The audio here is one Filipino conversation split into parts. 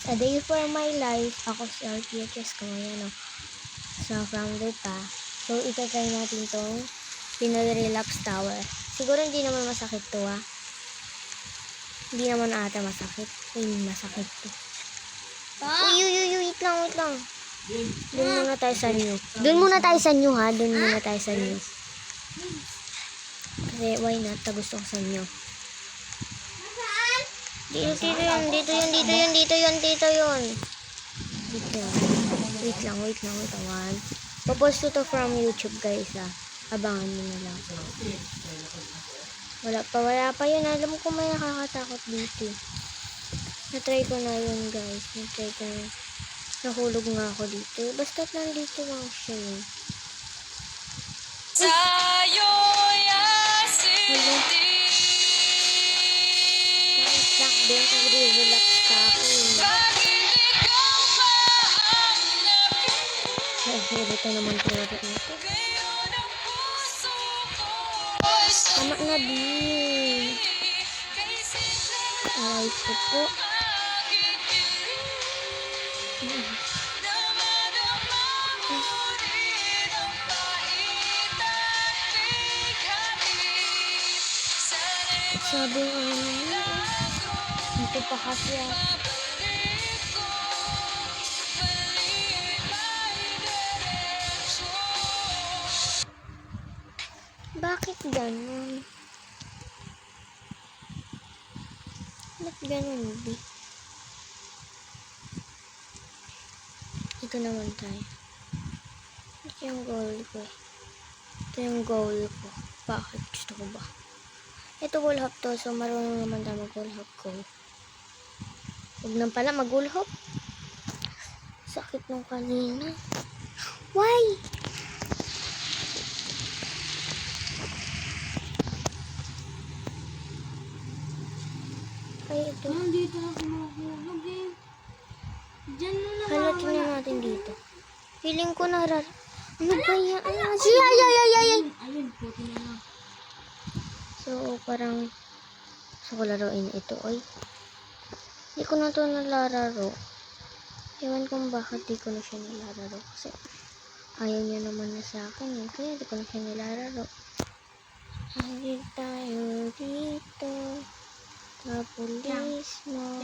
A Day for My Life. Ako si RTHS ko ngayon, no? So, from pa. So, itatry natin tong Pinoy Relapse Tower. Siguro hindi naman masakit to, ah. Hindi naman ata masakit. Masakit to. Uy, wait lang. Doon muna tayo sa new. Doon muna tayo sa new, ha? Doon muna tayo sa new. Kasi, why not? Gusto ko sa new. Dito yun. Wait lang. Papost ko to from YouTube, guys, ah. Abangan nyo na lang. Wala pa yun. Alam ko may nakakatakot dito. Na-try ko na yun, guys. Nahulog nga ako dito. Basta't nandito lang siya, eh. Sa'yo'y asindi. Doon ko relax ka ako, eh. Ito naman talaga ito. Tama na, din. Aray ko po. Sabi nga ito pa kasi bakit ganun? Ba't ganun, B? Ito naman tayo. Ito yung goal ko. Bakit? Gusto ko ba? Ito wall hop to. So, marunong naman tayo mag-wall hop ko. Huwag nang pala mag-wall hop. Sakit nung kanina. Why? Ay, ito. Dito ako mahulog, eh. Diyan na lang. Halatin na natin dito. Feeling ko ano ba yan? Ay! Ayun, puti na lang. So, parang gusto ko laruin ito. Oy. Hindi ko na ito nalararo. Ewan kung bakit di ko na siya nilararo. Kasi ayaw niya naman na sa akin. Eh. Kaya di ko na siya nilararo. Hindi tayo dito. Kapulis mo.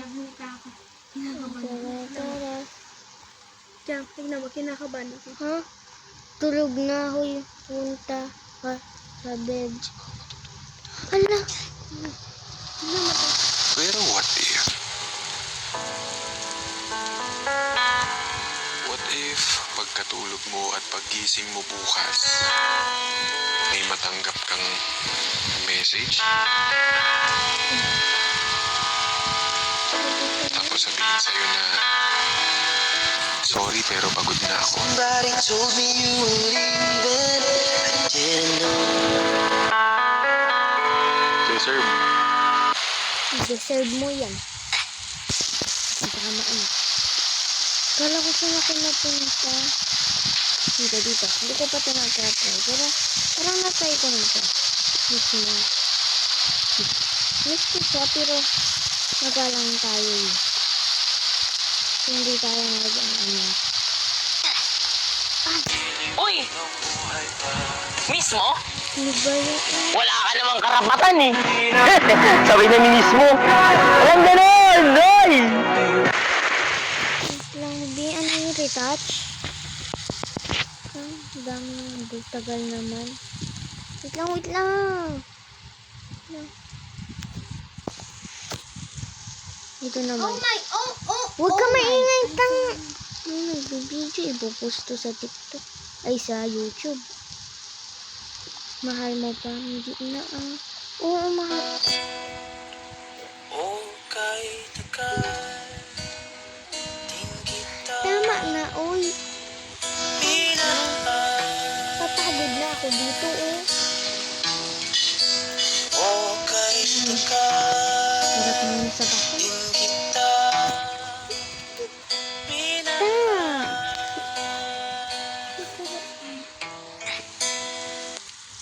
Diyan, tignan mo, kinakabahan ako. Ha? Tulog na ako yung punta ka sa bed. Hala! Pero what if? What if pagkatulog mo at paggising mo bukas, may matanggap kang message? Tapos sabihin sa'yo na, sorry pero pagod na ako. Somebody told me you were leaving. I didn't know. Deserve mo yan. Kasi tama ano. Kala ko saan ako napunta. Dito. Hindi ko pa ito na-try. Pero parang na-try ko na ito. Miss ko siya pero magalang tayo eh. Hindi tayo nag-ano. Uy! Miss mo? Ano ba yun? Wala ka namang karapatan eh. Sabi na miss mo. Walang ganon! Ay! Wait lang, di ano yung retouch? Dami tagal naman. Wait lang. Ito naman. Huwag ka maingay tang. Nagbibideo, ipopost to sa TikTok. Ay, sa YouTube. Mahal mo pa, hindi na oo, mahal. Tama na, oy. Papagod na ako dito, oh. Harap naman sa bako.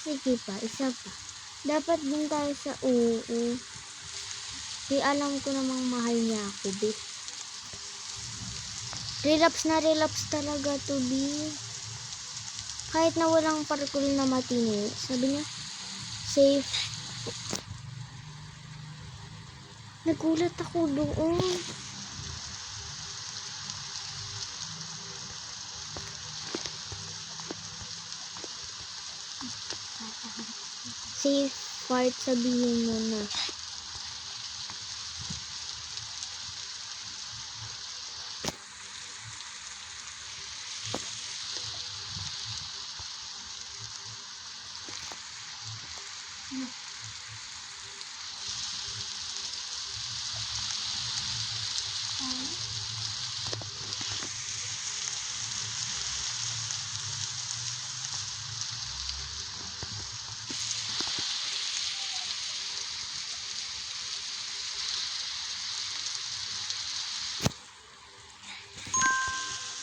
Sige pa, isa pa. Dapat din tayo sa oo. Di alam ko namang mahal niya ako, be. Relapse na relapse talaga to be. Kahit na walang parkour na matini. Sabi niya, safe. Nagulat ako doon. Safe part sabihin mo na.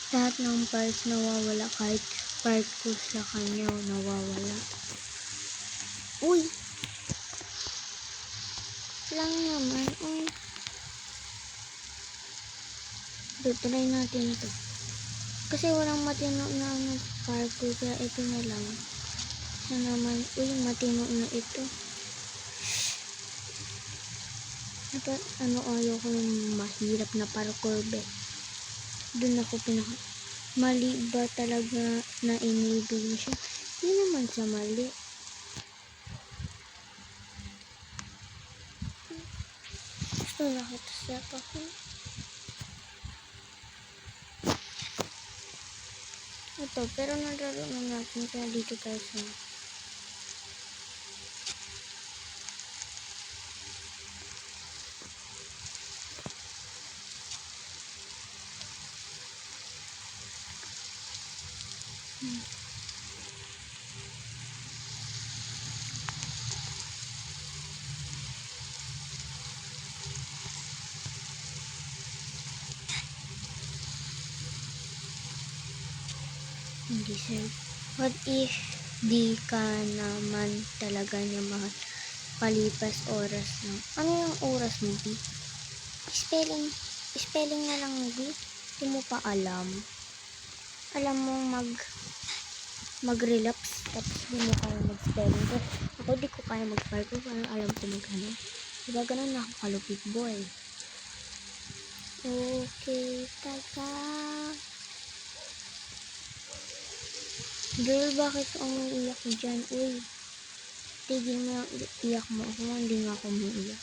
Lahat ng parts nawawala kahit part ko sa kanya nawawala. Uy! Lang naman. Uy. Try natin ito. Kasi walang matino na parkour kaya ito na lang. Sana naman. Uy, matino na ito. Dapat ayoko ng mahirap na parkour be. Doon ako mali ba talaga na enable mo siya? Hindi naman sa mali. Gusto nakatasiyak ako. Ito, pero nalaro na natin kaya dito tayo sa hindi sir. What if di ka naman talaga niya mahal palipas oras na? Ano yung oras mo, B? Spelling na lang, B. Hindi mo pa alam. Alam mo mag-relapse tapos di mo kaya mag-spelling. Ako di ko kaya mag-parkour pero alam ko mag-ano. Diba ganun na ako kalupit, boy. Okay, taka. Girl, bakit umiiyak ko dyan? Uy, tigil mo yung iyak mo. Ako hindi nga ako umiiyak.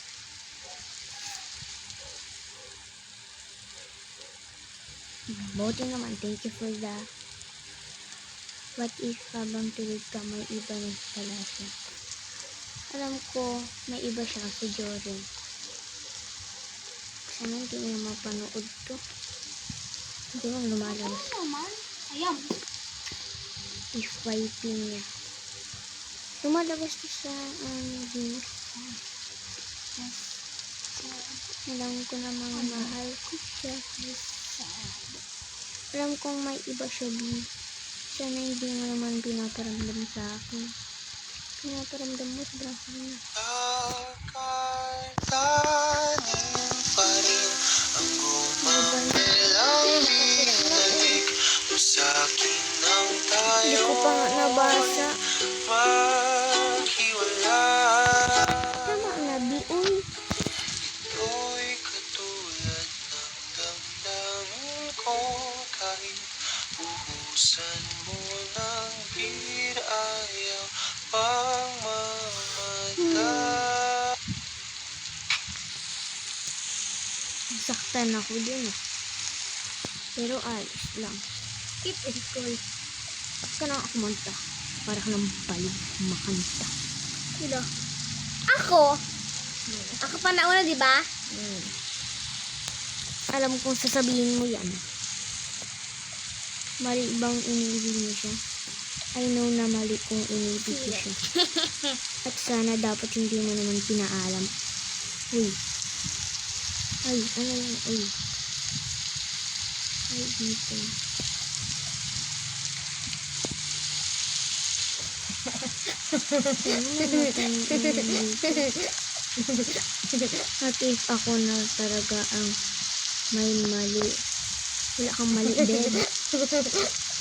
Buti naman, thank you for the what if habang tulog ka may iba na pala siya. Alam ko, may iba siya kasi Jordan. Sana hindi niya mapanood to. Hindi mo lumalabas. Ano naman? Ayan. FYP niya. Lumalabas to sa Venus. Alam ko namang mahal ko siya. Alam kong may iba siya, B. Sana hindi mo naman pinaparamdam sa akin. Pinaparamdam mo sa braso niya. Akalanin pa rin ang gumamelang binalik mo sa'kin ng Hindi tayo ko pa nga nabasa. maghiwalay. Tama na, B. Uy. Ito'y katulad ng damdamin ko kahit buhusan mo ng bir ayaw pang mamatay. Saktan ako din eh. Pero ayos lang. Keep it cool. At ka na ako manta. Para ka ng balig makanta. Diba? Ako? Ako pa nauna, diba? Alam kong sasabihin mo yan. Mali bang inibig mo siya? I know na mali kung inibig ko siya. At sana dapat hindi mo naman pinaalam. Uy. Ay, ano yan? Uy. Ay, dito. At if ako na talaga ang may mali, Wala kang mali, bed.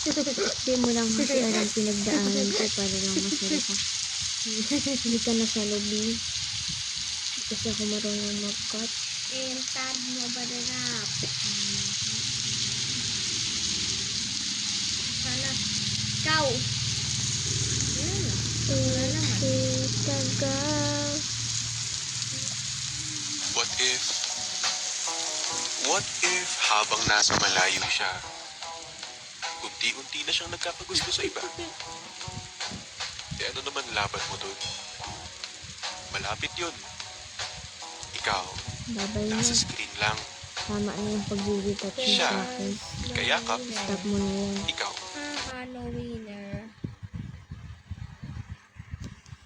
Hindi mo lang kasi alam pinagdaanan ko para lang masaya ka. Hindi ka na sa lobby. Kasi ako marunong mag-cut. Tab mo ba na rap? Sana. Ikaw. What if habang nasa malayo siya, unti-unti na siyang nagkakagusto sa iba? Ano naman laban mo dun? Malapit yun. Ikaw, Babay na. nasa screen lang. Tama na yung pag-retouch mo Siya. sa akin. Kayakap, Stop mo na yan. ikaw